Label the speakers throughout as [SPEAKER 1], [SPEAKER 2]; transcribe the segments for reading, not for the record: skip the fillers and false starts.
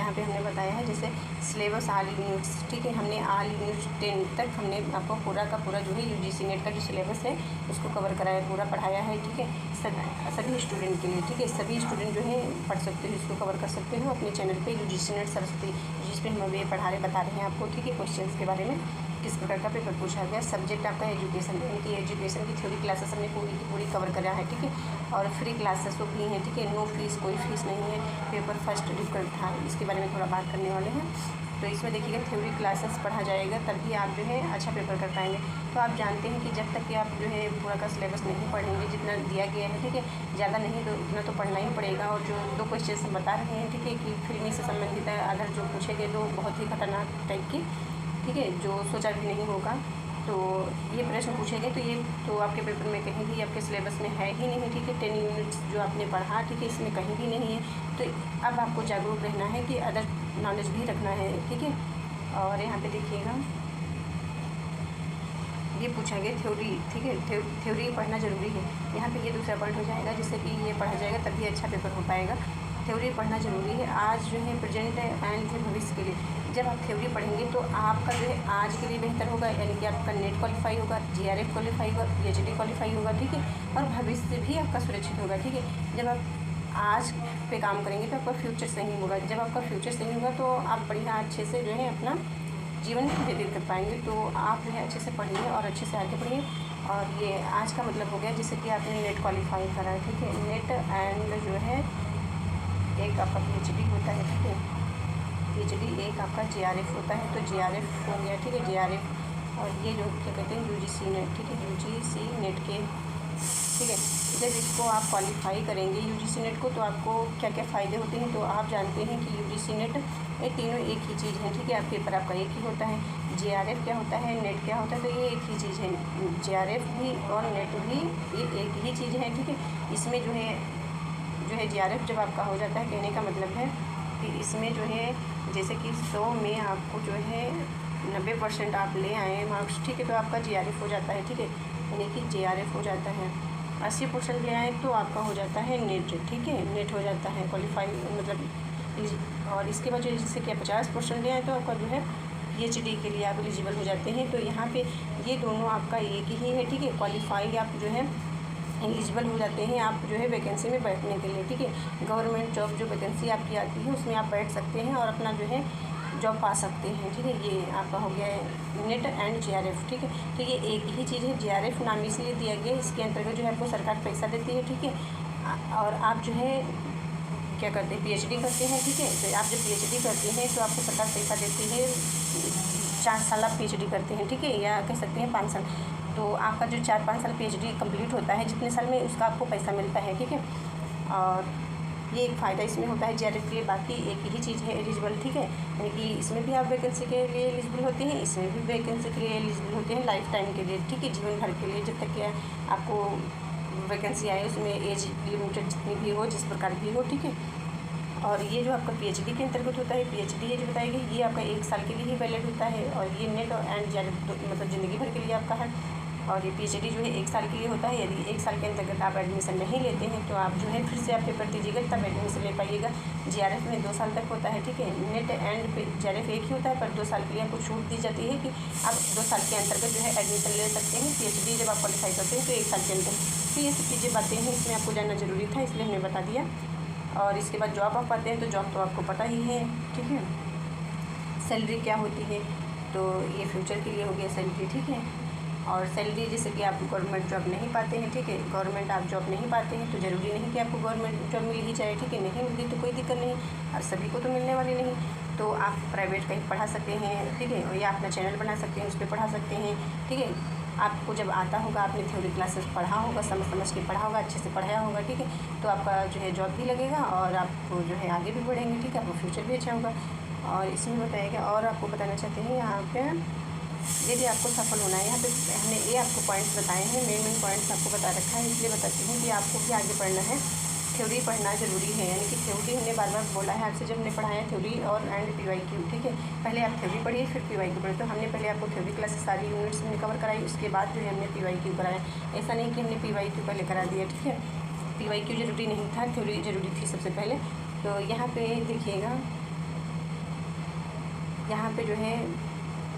[SPEAKER 1] जहाँ पे हमने बताया है जैसे सिलेबस ऑल यूनिट्स, ठीक है, हमने ऑल यूनिट्स 10 तक हमने आपको पूरा का पूरा जो है यूजीसी नेट का जो सिलेबस है उसको कवर कराया, पूरा पढ़ाया है, ठीक है, सभी स्टूडेंट के लिए, ठीक है, सभी स्टूडेंट जो है पढ़ सकते हो, इसको कवर कर सकते हो अपने चैनल पे यूजीसी नेट सरस्वती, जिसमें हम अभी पढ़ा रहे बता रहे हैं आपको, ठीक है, क्वेश्चन के बारे में किस प्रकार का पेपर पूछा गया। सब्जेक्ट आपका एजुकेशन, यानी कि एजुकेशन की थ्योरी क्लासेस हमने पूरी की पूरी कवर करा है, ठीक है, और फ्री क्लासेस भी हैं, ठीक है, नो फीस, कोई फीस नहीं है। पेपर फर्स्ट डिफिकल्ट था, इसके बारे में थोड़ा बात करने वाले हैं। तो इसमें देखिएगा थ्योरी क्लासेस पढ़ा जाएगा, तभी आप जो है अच्छा पेपर कर पाएंगे। तो आप जानते हैं कि जब तक कि आप जो है पूरा का सिलेबस नहीं पढ़ेंगे, जितना दिया गया है, ठीक है, ज़्यादा नहीं तो उतना तो पढ़ना ही पड़ेगा। और जो 2 क्वेश्चन हम बता रहे हैं, ठीक है, कि फिल्मी से संबंधित है, अदर जो पूछे गए तो बहुत ही खतरनाक टाइप की, ठीक है, जो सोचा भी नहीं होगा, तो ये प्रश्न पूछे गए, तो ये तो आपके पेपर में कहीं भी आपके सिलेबस में है ही नहीं, ठीक है, 10 यूनिट्स जो आपने पढ़ा, ठीक है, इसमें कहीं भी नहीं है। तो अब आपको जागरूक रहना है कि अदर नॉलेज भी रखना है, ठीक है। और यहाँ पे देखिएगा ये पूछा गया थ्योरी, ठीक है, थ्योरी पढ़ना ज़रूरी है। यहाँ पे ये दूसरा पॉइंट हो जाएगा, जिससे कि ये पढ़ा जाएगा तभी अच्छा पेपर हो पाएगा। थ्योरी पढ़ना ज़रूरी है आज जो है प्रेजेंट एंड भविष्य के लिए। जब आप थ्योरी पढ़ेंगे तो आपका जो है आज के लिए बेहतर होगा, यानी कि आपका नेट क्वालिफाई होगा, जीआरएफ क्वालिफाई होगा, पीएचडी क्वालिफाई होगा, ठीक है, और भविष्य भी आपका सुरक्षित होगा, ठीक है। जब आप आज पे काम करेंगे तो आपका फ्यूचर सही होगा, जब आपका फ्यूचर सही होगा तो आप बढ़िया अच्छे से जो है अपना जीवन व्यतीत कर पाएंगे। तो आप जो है अच्छे से पढ़िए और अच्छे से आगे बढ़िए। और ये आज का मतलब हो गया जैसे कि आपने नेट क्वालिफाई करा है, ठीक है, नेट एंड जो है एक आपका पीएचडी होता है, ठीक है, पीएचडी एक आपका जीआरएफ होता है, तो जीआरएफ हो गया, ठीक है, जीआरएफ। और ये जो क्या कहते हैं यूजीसी नेट, ठीक है, यूजीसी नेट के, ठीक है, जब इसको आप क्वालिफाई करेंगे यूजीसी नेट को तो आपको क्या क्या फ़ायदे होते हैं। तो आप जानते हैं कि यूजीसी नेट ये तीनों एक ही चीज़ है, ठीक है, आप पेपर आपका एक ही होता है। जीआरएफ क्या होता है, नेट क्या होता है, तो ये एक ही चीज़ है, जीआरएफ भी और नेट भी ये एक ही चीज़ है, ठीक है। इसमें जो है जीआरएफ जब आपका हो जाता है, कहने का मतलब है कि इसमें जो है जैसे कि 100 में आपको जो है 90% आप ले आए मार्क्स, ठीक है, तो आपका जीआरएफ हो जाता है, ठीक है, यानी कि जीआरएफ हो जाता है। 80% ले आए तो आपका हो जाता है नेट, ठीक है, नेट हो जाता है क्वालिफाई मतलब। और इसके बाद जैसे कि 50% ले आए तो आपका जो है पीएचडी के लिए आप एलिजिबल हो जाते हैं। तो यहाँ पे ये दोनों आपका एक ही है, ठीक है, क्वालिफाई आप जो है एलिजिबल हो जाते हैं आप जो है वैकेंसी में बैठने के लिए, ठीक है। गवर्नमेंट जॉब जो वैकेंसी आपकी आती है उसमें आप बैठ सकते हैं और अपना जो है जॉब पा सकते हैं, ठीक है। ये आपका हो गया है नेट एंड जीआरएफ, ठीक है। तो ये एक ही चीज़ है, जीआरएफ नाम इसलिए दिया गया, इसके अंतर्गत जो है आपको सरकार पैसा देती है, ठीक है। और आप जो है क्या करते हैं, पीएचडी करते हैं, ठीक है। तो आप जब पीएचडी करते हैं तो आपको सरकार पैसा देती है, 4 साल आप पीएचडी करते हैं, ठीक है, या कह सकते हैं 5 साल। तो आपका जो 4-5 साल पीएचडी कंप्लीट होता है जितने साल में उसका आपको पैसा मिलता है, ठीक है। और ये एक फ़ायदा इसमें होता है जीआरएफ के लिए। बाकी एक ही चीज़ है एलिजिबल, ठीक है, यानी कि इसमें भी आप वैकेंसी के लिए एलिजिबल होते हैं, इसमें भी वैकेंसी के लिए एलिजिबल होते हैं लाइफ टाइम के लिए, ठीक है, जीवन भर के लिए, जब तक कि आपको वैकेंसी आए उसमें एज लिमिटेड जितनी भी हो, जिस प्रकार भी हो, ठीक है। और ये जो आपका पीएचडी के अंतर्गत होता है, पीएचडी ये जो बताया गया ये आपका 1 साल के लिए ही वैलिड होता है। और ये नेट एंड जीआरएफ मतलब ज़िंदगी भर के लिए आपका है। और ये पीएचडी जो है 1 साल के लिए होता है। यदि 1 साल के अंतर्गत आप एडमिशन नहीं लेते हैं तो आप जो है फिर से आप पेपर दीजिएगा तब एडमिशन ले पाइएगा। जीआरएफ में 2 साल तक होता है, ठीक है। नेट एंड जीआरएफ एक ही होता है, पर 2 साल के लिए आपको छूट दी जाती है कि आप 2 साल के अंतर्गत जो है एडमिशन ले सकते हैं। पीएचडी जब आप क्वालिफाई करते हैं तो 1 साल के अंदर। तो ये सब चीज़ें बातें हैं, इसमें आपको जानना ज़रूरी था, इसलिए हमने बता दिया। और इसके बाद जॉब आप पाते हैं तो जॉब तो आपको पता ही है, ठीक है। सैलरी क्या होती है, तो ये फ्यूचर के लिए हो गया सैलरी, ठीक है। और सैलरी जैसे कि आप गवर्नमेंट जॉब नहीं पाते हैं, ठीक है, गवर्नमेंट आप जॉब नहीं पाते हैं तो ज़रूरी नहीं कि आपको गवर्नमेंट जॉब मिल ही जाए, ठीक है। नहीं मिलती तो कोई दिक्कत नहीं, और सभी को तो मिलने वाली नहीं, तो आप प्राइवेट कहीं पढ़ा सकते हैं, ठीक है, या अपना चैनल बना सकते हैं, उस पर पढ़ा सकते हैं, ठीक है। आपको जब आता होगा, आपने थ्योरी क्लासेस पढ़ा होगा, समझ के पढ़ा होगा, अच्छे से पढ़ाया होगा, ठीक है, तो आपका जो है जॉब भी लगेगा और आपको जो है आगे भी बढ़ेंगे, ठीक है, आपका फ्यूचर भी अच्छा होगा। और इसमें बताया गया, और आपको बताना चाहते हैं यहाँ पे यदि आपको सफल होना है, यहाँ पे हमने ये आपको पॉइंट्स बताए हैं, मेन पॉइंट्स आपको बता रखा है, इसलिए बताती हूँ कि आपको भी आगे पढ़ना है, थ्योरी पढ़ना ज़रूरी है। यानी कि थ्योरी हमने बार बार बोला है आपसे जब हमने पढ़ाया थ्योरी और एंड पीवाईक्यू, ठीक है। पहले आप थ्योरी पढ़िए फिर पीवाईक्यू पढ़िए। तो हमने पहले आपको थ्योरी क्लासेस सारी यूनिट्स हमने कवर कराई, उसके बाद जो है हमने पीवाईक्यू कराया। ऐसा नहीं कि हमने पीवाईक्यू पहले करा दिया, ठीक है। पीवाईक्यू ज़रूरी नहीं था, थ्योरी ज़रूरी थी सबसे पहले। तो यहाँ पे देखिएगा यहाँ पे जो है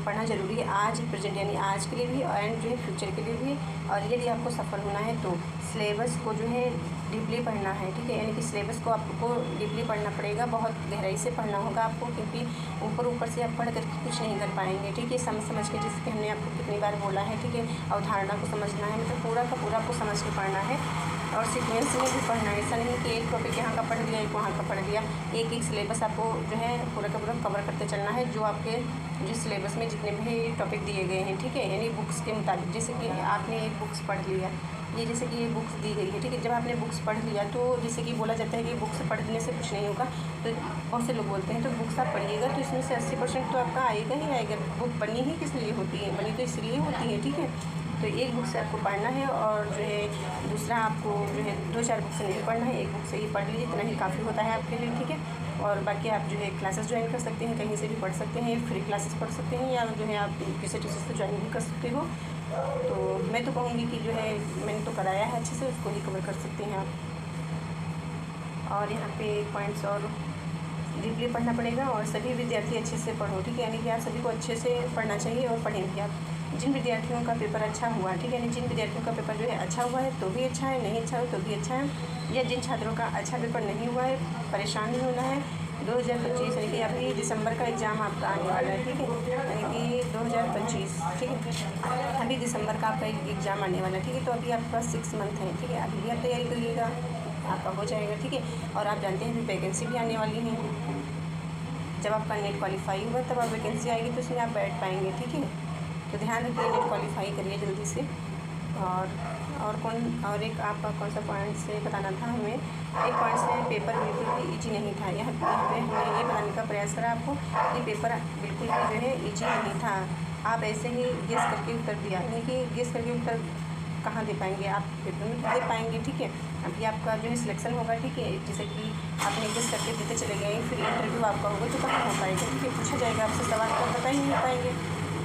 [SPEAKER 1] पढ़ना ज़रूरी है, आज प्रेजेंट यानी आज के लिए भी एंड जो है फ्यूचर के लिए भी। और यदि आपको सफल होना है तो सिलेबस को जो है डीपली पढ़ना है, ठीक है। यानी कि सिलेबस को आपको डीपली पढ़ना पड़ेगा, बहुत गहराई से पढ़ना होगा आपको, क्योंकि ऊपर से आप पढ़ करके कुछ नहीं कर पाएंगे, ठीक है। समझ के, जैसे कि हमने आपको कितनी बार बोला है, ठीक है। अवधारणा को समझना है, मतलब पूरा का पूरा आपको समझ के पढ़ना है। और सीक्वेंस में भी पढ़ना है, ऐसा नहीं कि एक टॉपिक यहाँ का पढ़ लिया, एक वहाँ का पढ़ लिया। एक सिलेबस आपको जो है पूरा का पूरा कवर करते चलना है, जो आपके जिस सिलेबस में जितने भी टॉपिक दिए गए हैं, ठीक है। यानी बुक्स के मुताबिक, जैसे कि आपने एक बुक्स पढ़ लिया, ये जैसे कि ये बुक्स दी गई है, ठीक है। जब आपने बुक्स पढ़ लिया तो जैसे कि बोला जाता है कि बुक्स पढ़ने से कुछ नहीं होगा, तो बहुत से लोग बोलते हैं तो बुक्स आप पढ़िएगा तो इसमें से 80% तो आपका आएगा ही आएगा। बुक बनी ही किस लिए होती है, बनी तो इसलिए होती है, ठीक है। तो एक बुक से आपको पढ़ना है, और जो है दूसरा आपको जो है 2-4 बुक से नहीं पढ़ना है, एक बुक से ही पढ़ लीजिए, इतना ही काफ़ी होता है आपके लिए, ठीक है। और बाकी आप जो है क्लासेस ज्वाइन कर सकते हैं, कहीं से भी पढ़ सकते हैं, फ्री क्लासेस पढ़ सकते हैं, या जो है आप किसी टीचर से ज्वाइन भी कर सकते हो। तो मैं तो कहूँगी कि जो है मैंने तो कराया है अच्छे से, उसको ही कवर कर सकते हैं आप। और यहाँ पे पॉइंट्स और डीपली पढ़ना पड़ेगा, और सभी विद्यार्थी अच्छे से पढ़ो, ठीक है। यानी कि आप सभी को अच्छे से पढ़ना चाहिए और पढ़ेंगे आप। जिन विद्यार्थियों का पेपर अच्छा हुआ, ठीक है, यानी जिन विद्यार्थियों का पेपर जो है अच्छा हुआ है तो भी अच्छा है, नहीं अच्छा हो तो भी अच्छा है। या जिन छात्रों का अच्छा पेपर नहीं हुआ है, परेशान नहीं होना है। 2025 यानी कि अभी दिसंबर का एग्ज़ाम आपका आने वाला है, ठीक है, यानी कि 2025, ठीक है। अभी दिसंबर का आपका एग्ज़ाम आने वाला है, ठीक है। तो अभी आपका 6 मंथ है, ठीक है। अभी भी आप तैयारी करिएगा, आपका हो जाएगा, ठीक है। और आप जानते हैं अभी वैकेंसी भी आने वाली है। जब आपका नेट क्वालिफाई होगा तब आप वैकेंसी आएगी तो उसमें आप बैठ पाएंगे, ठीक है। तो ध्यान रखिए, नेट क्वालिफाई करिए जल्दी से। और एक आपका कौन सा पॉइंट से बताना था हमें, एक पॉइंट से पेपर बिल्कुल भी ईजी नहीं था। यहाँ पे हमने ये बताने का प्रयास करा आपको कि पेपर बिल्कुल भी जो है ईजी नहीं था। आप ऐसे ही गेस करके उत्तर दिया, यानी कि गेस करके उत्तर कहाँ दे पाएंगे आप, पेपर में तो दे पाएंगे, ठीक है। अभी आपका जो है सिलेक्शन होगा, ठीक है। जैसे कि आपने गेस करके देते चले गए, फिर इंटरव्यू आपका होगा तो कहाँ हो पाएगा, ठीक है। पूछा जाएगा आपसे सवाल, तो बता ही नहीं पाएंगे।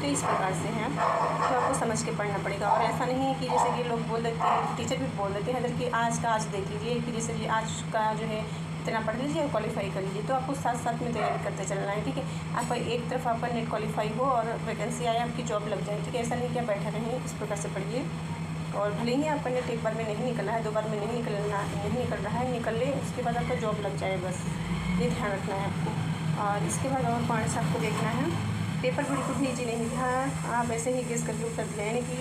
[SPEAKER 1] तो इस प्रकार से हैं, तो आपको समझ के पढ़ना पड़ेगा। और ऐसा नहीं है कि जैसे कि लोग बोल देते हैं, टीचर भी बोल देते हैं अगर कि आज का आज देख लीजिए, कि जैसे कि आज का जो है इतना पढ़ लीजिए और क्वालिफाई कर लीजिए। तो आपको साथ साथ में तैयारी करते चलना है, ठीक है। आपका एक तरफ आपका नेट क्वालिफाई हो और वैकेंसी आए, आपकी जॉब लग जाए, ठीक है। ऐसा नहीं कि आप बैठे रहें, इस प्रकार से पढ़िए। और भले ही आपका नेट एक बार में नहीं निकला है, 2 बार में नहीं निकल रहा है, निकल ले, उसके बाद आपका जॉब लग जाए, बस ये ध्यान रखना है आपको। और इसके बाद और पॉइंट्स आपको देखना है। पेपर बिल्कुल भी ईजी नहीं था, आप ऐसे ही गेस करके उत्तर दिया, यानी कि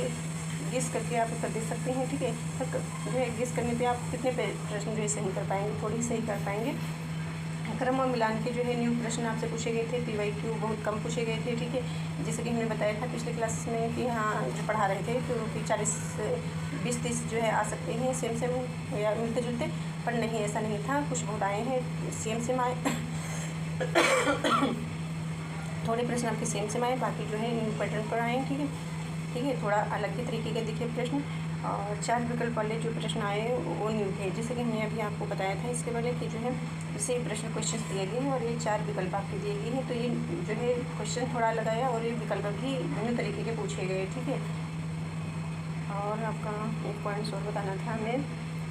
[SPEAKER 1] गेस करके आप उत्तर दे सकते हैं, ठीक है। तो जो है गेस करने पे आप कितने प्रश्न जो है सही कर पाएंगे, थोड़ी सही कर पाएंगे। क्रम और मिलान के जो है न्यू प्रश्न आपसे पूछे गए थे, PYQ बहुत कम पूछे गए थे, ठीक है। जैसे कि हमने बताया था पिछले क्लास में कि हाँ जो पढ़ा रहे थे तो कि 40-20-30 जो है आ सकते हैं सेम या मिलते जुलते, पर नहीं, ऐसा नहीं था। कुछ बहुत आए हैं सेम आए थोड़े प्रश्न आपके सेम आए, बाकी जो है न्यू पैटर्न पर आए, ठीक है। थोड़ा अलग ही तरीके के दिखे प्रश्न। और 4 विकल्प वाले जो प्रश्न आए वो न्यू थे, जैसे कि हमने अभी आपको बताया था इसके पहले कि जो है जैसे प्रश्न क्वेश्चन दिए गए हैं और ये 4 विकल्प आपके दिए गए हैं। तो ये जो है क्वेश्चन थोड़ा अलग आया और ये विकल्प भी न्यू तरीके के पूछे गए, ठीक है। और आपका एक पॉइंट्स और बताना था हमें,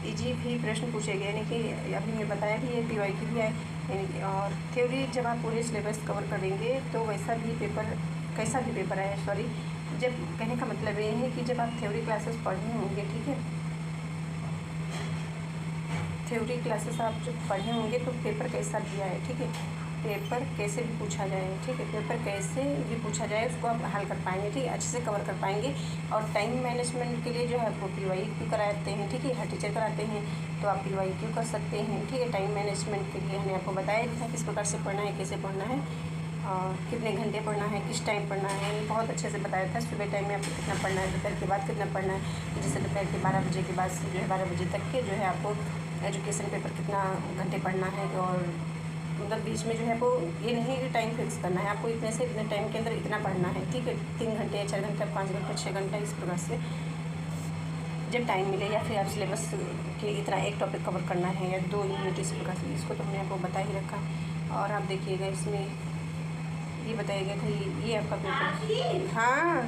[SPEAKER 1] ईजी भी प्रश्न पूछे गए, यानी कि अभी मैं बताया भी ये PYQ भी है, यानी और थ्योरी जब आप पूरे सिलेबस कवर करेंगे तो वैसा भी पेपर, कैसा भी पेपर आए, सॉरी, जब कहने का मतलब ये है कि जब आप थ्योरी क्लासेस पढ़े होंगे, ठीक है, थ्योरी क्लासेस आप जब पढ़े होंगे तो पेपर कैसा भी आए, ठीक है, पेपर कैसे भी पूछा जाए, ठीक है, पेपर कैसे भी पूछा जाए उसको आप हल कर पाएंगे, ठीक है, अच्छे से कवर कर पाएंगे। और टाइम मैनेजमेंट के लिए जो है आपको PYQ कराते हैं, ठीक है, हर टीचर कराते हैं, तो आप PYQ कर सकते हैं, ठीक है। टाइम मैनेजमेंट के लिए हमने आपको बताया था किस प्रकार से पढ़ना है, कैसे पढ़ना है, और कितने घंटे पढ़ना है, किस टाइम पढ़ना है, बहुत अच्छे से बताया था। सुबह टाइम में आपको कितना पढ़ना है, दोपहर के बाद कितना पढ़ना है, तो जैसे दोपहर के 12 बजे के बाद से जो है 12 बजे तक के जो है आपको एजुकेशन पेपर कितना घंटे पढ़ना है। और मतलब बीच में जो है वो ये नहीं कि टाइम फिक्स करना है, आपको इतने से इतने टाइम के अंदर इतना पढ़ना है, ठीक है। 3 घंटे या 4 घंटे, 5 घंटे, 6 घंटे, इस प्रकार से जब टाइम मिले, या फिर आप सिलेबस के इतना एक टॉपिक कवर करना है या 2 यूनिट, इस प्रकार से, इसको तो हमने आपको बता ही रखा। और आप देखिएगा इसमें ये बताया गया था, ये आपका पेपर, हाँ